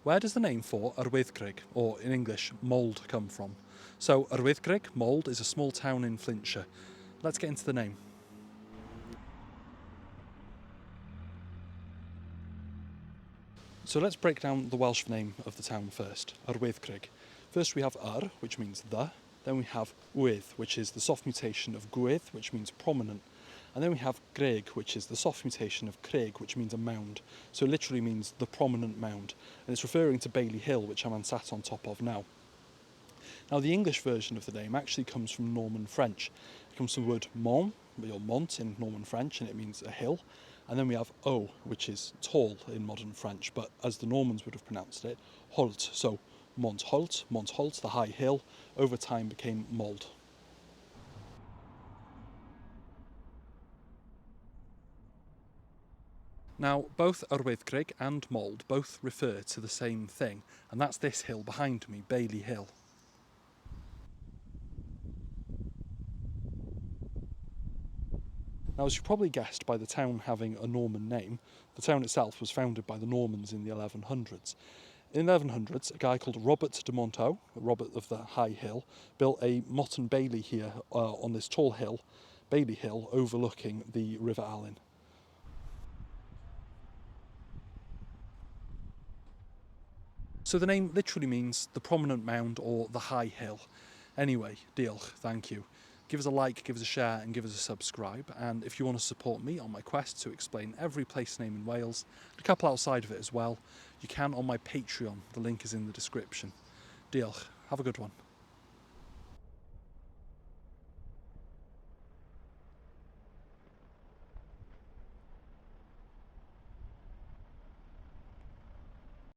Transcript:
Where does the name for Wyddgrug, or in English, mould, come from? So Wyddgrug, mould, is a small town in Flintshire. Let's get into the name. So let's break down the Welsh name of the town first, Wyddgrug. First we have which means the, then we have wydd, which is the soft mutation of gwydd, which means prominent, and then we have greg, which is the soft mutation of craig, which means a mound. So it literally means the prominent mound, and it's referring to Bailey Hill, which I'm sat on top of now. Now the English version of the name actually comes from Norman French. It comes from the word mont, or mont in Norman French, and it means a hill. And then we have o, which is tall in modern French, but as the Normans would have pronounced it, holt. So Mont Holt, the high hill, over time became mould. Now, both Wyddgrug and mould both refer to the same thing, and that's this hill behind me, Bailey Hill. Now, as you probably guessed by the town having a Norman name, the town itself was founded by the Normans in the 1100s. In the 1100s, a guy called Robert de Monteau, Robert of the High Hill, built a motte and bailey here on this tall hill, Bailey Hill, overlooking the River Allen. So the name literally means the prominent mound or the high hill. Anyway, diolch, thank you. Give us a like, give us a share and give us a subscribe, and if you want to support me on my quest to explain every place name in Wales, and a couple outside of it as well, you can on my Patreon, the link is in the description. Diolch, have a good one.